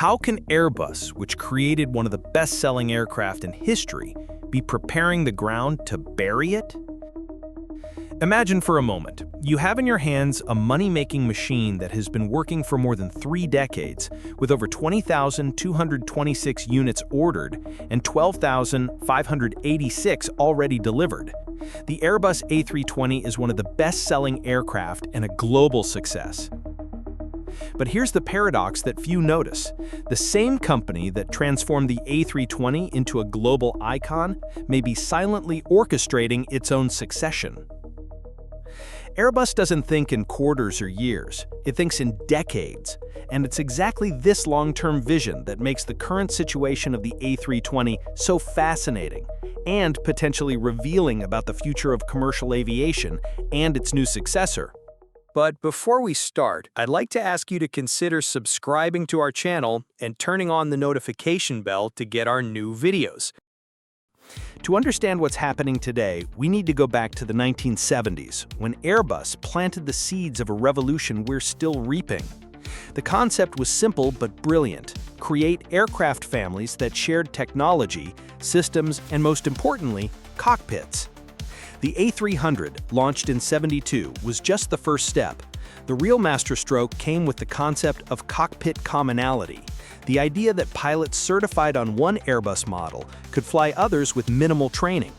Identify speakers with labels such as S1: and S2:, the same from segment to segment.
S1: How can Airbus, which created one of the best-selling aircraft in history, be preparing the ground to bury it? Imagine for a moment, you have in your hands a money-making machine that has been working for more than 3 decades, with over 20,226 units ordered and 12,586 already delivered. The Airbus A320 is one of the best-selling aircraft and a global success. But here's the paradox that few notice. The same company that transformed the A320 into a global icon may be silently orchestrating its own succession. Airbus doesn't think in quarters or years, it thinks in decades. And it's exactly this long-term vision that makes the current situation of the A320 so fascinating and potentially revealing about the future of commercial aviation and its new successor.
S2: But before we start, I'd like to ask you to consider subscribing to our channel and turning on the notification bell to get our new videos.
S1: To understand what's happening today, we need to go back to the 1970s, when Airbus planted the seeds of a revolution we're still reaping. The concept was simple but brilliant: create aircraft families that shared technology, systems, and most importantly, cockpits. The A300, launched in '72, was just the first step. The real masterstroke came with the concept of cockpit commonality, the idea that pilots certified on one Airbus model could fly others with minimal training.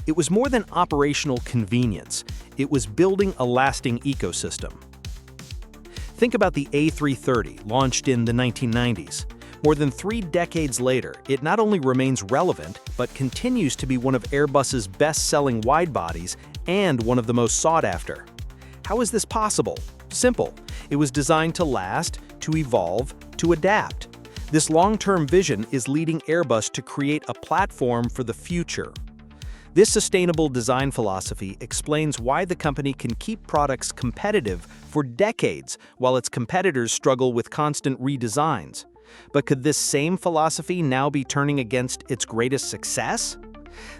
S1: It was more than operational convenience. It was building a lasting ecosystem. Think about the A330, launched in the 1990s. More than 3 decades later, it not only remains relevant, but continues to be one of Airbus's best-selling widebodies and one of the most sought after. How is this possible? Simple. It was designed to last, to evolve, to adapt. This long-term vision is leading Airbus to create a platform for the future. This sustainable design philosophy explains why the company can keep products competitive for decades while its competitors struggle with constant redesigns. But could this same philosophy now be turning against its greatest success?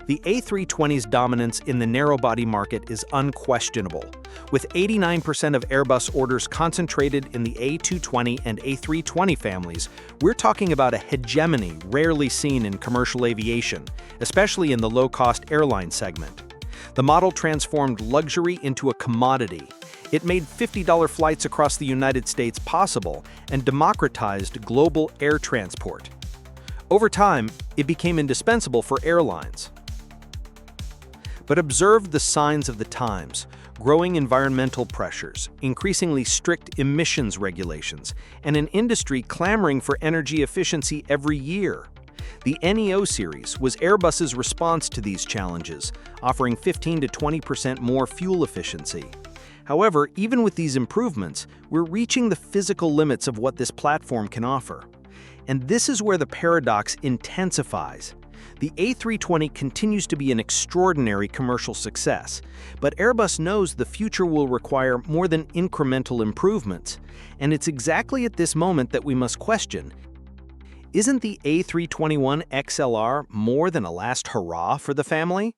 S1: The A320's dominance in the narrow-body market is unquestionable. With 89% of Airbus orders concentrated in the A220 and A320 families, we're talking about a hegemony rarely seen in commercial aviation, especially in the low-cost airline segment. The model transformed luxury into a commodity. It made $50 flights across the United States possible and democratized global air transport. Over time, it became indispensable for airlines. But observe the signs of the times: growing environmental pressures, increasingly strict emissions regulations, and an industry clamoring for energy efficiency every year. The NEO series was Airbus's response to these challenges, offering 15 to 20% more fuel efficiency. However, even with these improvements, we're reaching the physical limits of what this platform can offer. And this is where the paradox intensifies. The A320 continues to be an extraordinary commercial success, but Airbus knows the future will require more than incremental improvements. And it's exactly at this moment that we must question: isn't the A321 XLR more than a last hurrah for the family?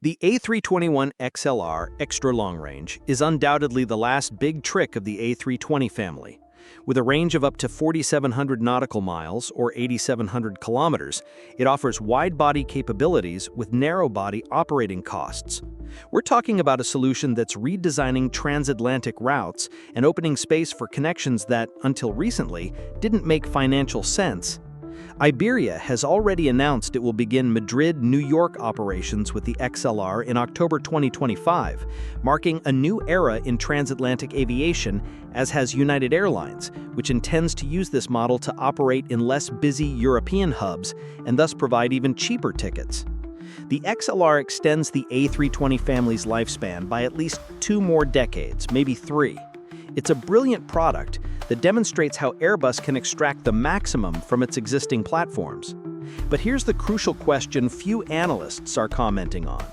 S1: The A321 XLR Extra Long Range is undoubtedly the last big trick of the A320 family. With a range of up to 4,700 nautical miles, or 8,700 kilometers, it offers wide-body capabilities with narrow-body operating costs. We're talking about a solution that's redesigning transatlantic routes and opening space for connections that, until recently, didn't make financial sense. Iberia has already announced it will begin Madrid-New York operations with the XLR in October 2025, marking a new era in transatlantic aviation, as has United Airlines, which intends to use this model to operate in less busy European hubs and thus provide even cheaper tickets. The XLR extends the A320 family's lifespan by at least 2 more decades, maybe 3. It's a brilliant product that demonstrates how Airbus can extract the maximum from its existing platforms. But here's the crucial question few analysts are commenting on.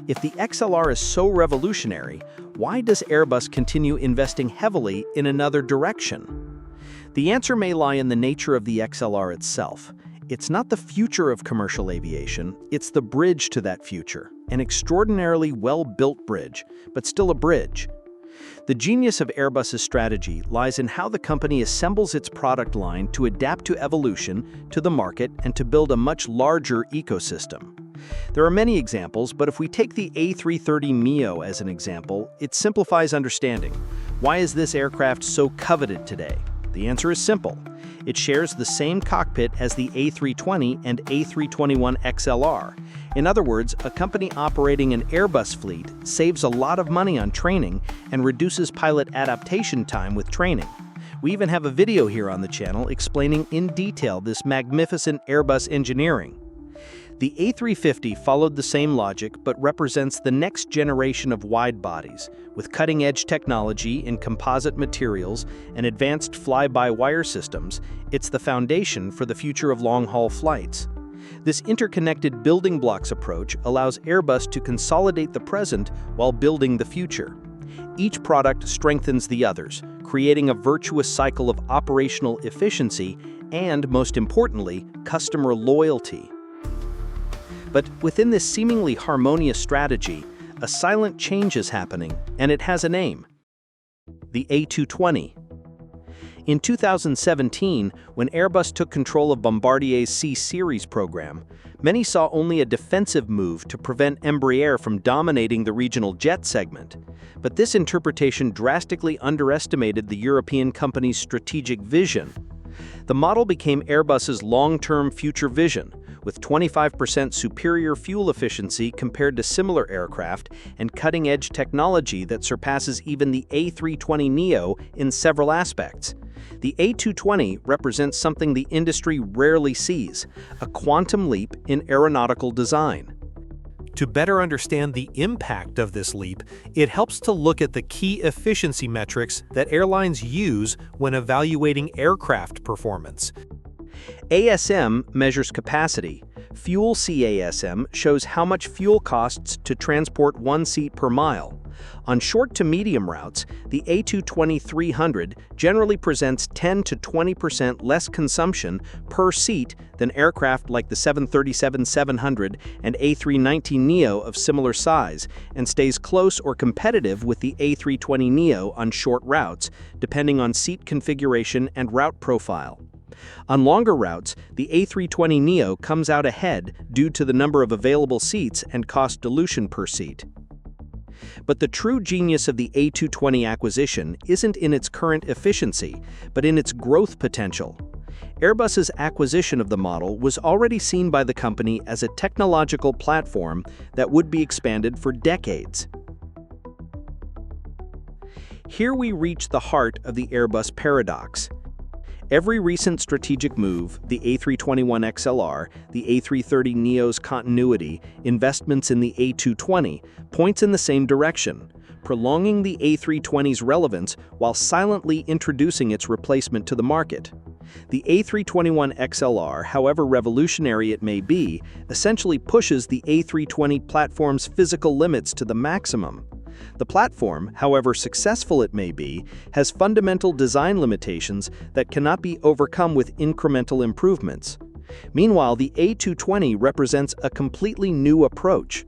S1: If the XLR is so revolutionary, why does Airbus continue investing heavily in another direction? The answer may lie in the nature of the XLR itself. It's not the future of commercial aviation, it's the bridge to that future, an extraordinarily well-built bridge, but still a bridge. The genius of Airbus's strategy lies in how the company assembles its product line to adapt to evolution, to the market, and to build a much larger ecosystem. There are many examples, but if we take the A330neo as an example, it simplifies understanding. Why is this aircraft so coveted today? The answer is simple. It shares the same cockpit as the A320 and A321 XLR. In other words, a company operating an Airbus fleet saves a lot of money on training and reduces pilot adaptation time with training. We even have a video here on the channel explaining in detail this magnificent Airbus engineering. The A350 followed the same logic but represents the next generation of wide bodies, with cutting-edge technology in composite materials and advanced fly-by-wire systems. It's the foundation for the future of long-haul flights. This interconnected building blocks approach allows Airbus to consolidate the present while building the future. Each product strengthens the others, creating a virtuous cycle of operational efficiency and, most importantly, customer loyalty. But within this seemingly harmonious strategy, a silent change is happening, and it has a name: the A220. In 2017, when Airbus took control of Bombardier's C-Series program, many saw only a defensive move to prevent Embraer from dominating the regional jet segment. But this interpretation drastically underestimated the European company's strategic vision. The model became Airbus's long-term future vision, with 25% superior fuel efficiency compared to similar aircraft and cutting-edge technology that surpasses even the A320neo in several aspects. The A220 represents something the industry rarely sees: a quantum leap in aeronautical design.
S3: To better understand the impact of this leap, it helps to look at the key efficiency metrics that airlines use when evaluating aircraft performance.
S1: ASM measures capacity. Fuel CASM shows how much fuel costs to transport one seat per mile. On short to medium routes, the A220-300 generally presents 10 to 20% less consumption per seat than aircraft like the 737-700 and A319neo of similar size, and stays close or competitive with the A320neo on short routes, depending on seat configuration and route profile. On longer routes, the A320neo comes out ahead due to the number of available seats and cost dilution per seat. But the true genius of the A220 acquisition isn't in its current efficiency, but in its growth potential. Airbus's acquisition of the model was already seen by the company as a technological platform that would be expanded for decades. Here we reach the heart of the Airbus paradox. Every recent strategic move, the A321 XLR, the A330neo's continuity, investments in the A220, points in the same direction, prolonging the A320's relevance while silently introducing its replacement to the market. The A321 XLR, however revolutionary it may be, essentially pushes the A320 platform's physical limits to the maximum. The platform, however successful it may be, has fundamental design limitations that cannot be overcome with incremental improvements. Meanwhile, the A220 represents a completely new approach.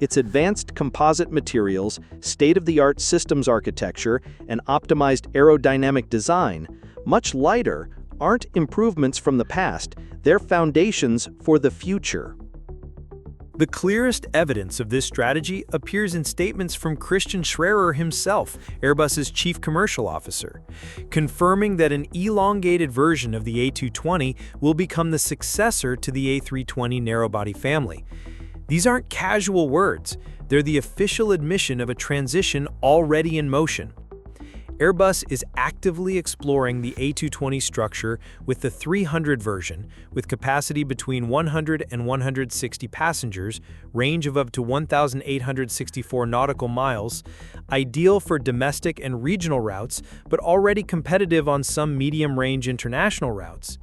S1: Its advanced composite materials, state-of-the-art systems architecture, and optimized aerodynamic design, much lighter, aren't improvements from the past, they're foundations for the future.
S3: The clearest evidence of this strategy appears in statements from Christian Schrerer himself, Airbus's chief commercial officer, confirming that an elongated version of the A220 will become the successor to the A320 narrowbody family. These aren't casual words, they're the official admission of a transition already in motion. Airbus is actively exploring the A220 structure with the 300 version, with capacity between 100 and 160 passengers, range of up to 1,864 nautical miles, ideal for domestic and regional routes, but already competitive on some medium-range international routes.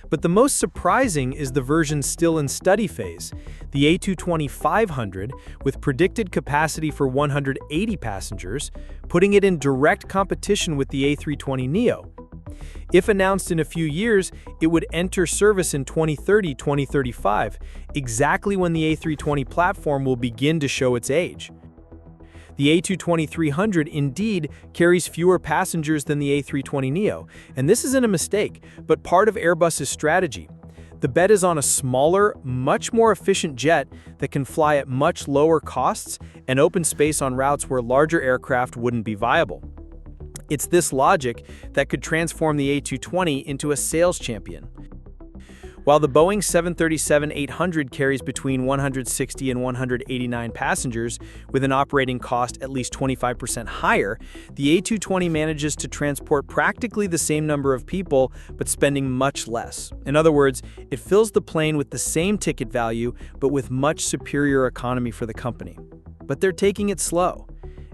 S3: But the most surprising is the version still in study phase, the A220-500, with predicted capacity for 180 passengers, putting it in direct competition with the A320neo. If announced in a few years, it would enter service in 2030-2035, exactly when the A320 platform will begin to show its age. The A220-300 indeed carries fewer passengers than the A320neo, and this isn't a mistake, but part of Airbus's strategy. The bet is on a smaller, much more efficient jet that can fly at much lower costs and open space on routes where larger aircraft wouldn't be viable. It's this logic that could transform the A220 into a sales champion. While the Boeing 737-800 carries between 160 and 189 passengers, with an operating cost at least 25% higher, the A220 manages to transport practically the same number of people, but spending much less. In other words, it fills the plane with the same ticket value, but with much superior economy for the company. But they're taking it slow.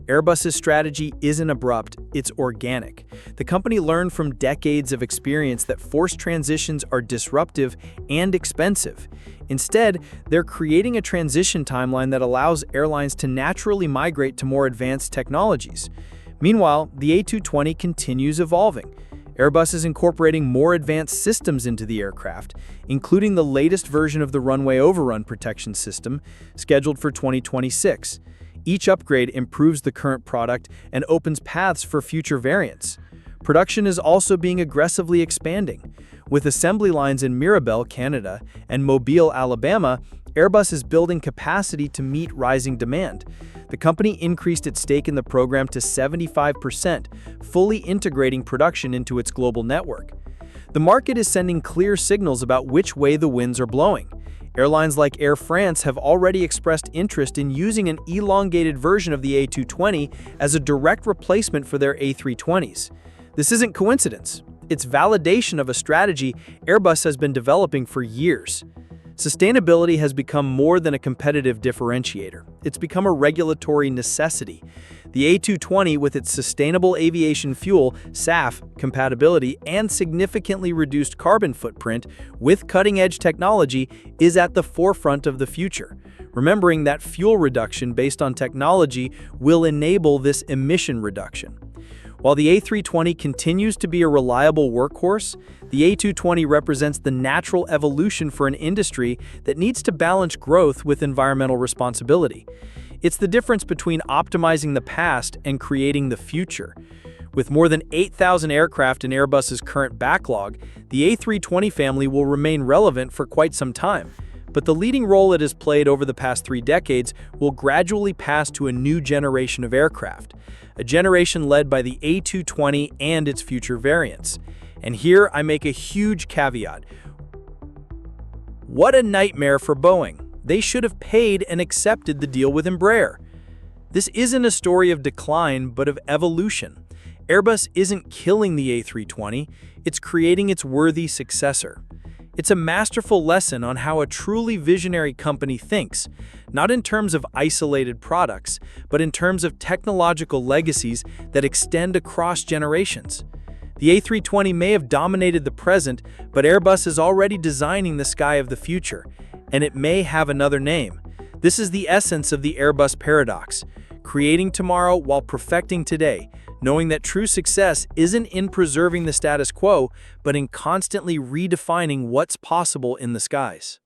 S3: Airbus's strategy isn't abrupt, it's organic. The company learned from decades of experience that forced transitions are disruptive and expensive. Instead, they're creating a transition timeline that allows airlines to naturally migrate to more advanced technologies. Meanwhile, the A220 continues evolving. Airbus is incorporating more advanced systems into the aircraft, including the latest version of the runway overrun protection system, scheduled for 2026. Each upgrade improves the current product and opens paths for future variants. Production is also being aggressively expanding. With assembly lines in Mirabel, Canada, and Mobile, Alabama, Airbus is building capacity to meet rising demand. The company increased its stake in the program to 75%, fully integrating production into its global network. The market is sending clear signals about which way the winds are blowing. Airlines like Air France have already expressed interest in using an elongated version of the A220 as a direct replacement for their A320s. This isn't coincidence. It's validation of a strategy Airbus has been developing for years. Sustainability has become more than a competitive differentiator. It's become a regulatory necessity. The A220, with its sustainable aviation fuel, SAF, compatibility, and significantly reduced carbon footprint with cutting-edge technology, is at the forefront of the future. Remembering that fuel reduction based on technology will enable this emission reduction. While the A320 continues to be a reliable workhorse, the A220 represents the natural evolution for an industry that needs to balance growth with environmental responsibility. It's the difference between optimizing the past and creating the future. With more than 8,000 aircraft in Airbus's current backlog, the A320 family will remain relevant for quite some time. But the leading role it has played over the past 3 decades will gradually pass to a new generation of aircraft, a generation led by the A220 and its future variants. And here I make a huge caveat. What a nightmare for Boeing. They should have paid and accepted the deal with Embraer. This isn't a story of decline, but of evolution. Airbus isn't killing the A320, it's creating its worthy successor. It's a masterful lesson on how a truly visionary company thinks, not in terms of isolated products, but in terms of technological legacies that extend across generations. The A320 may have dominated the present, but Airbus is already designing the sky of the future, and it may have another name. This is the essence of the Airbus paradox, creating tomorrow while perfecting today, knowing that true success isn't in preserving the status quo, but in constantly redefining what's possible in the skies.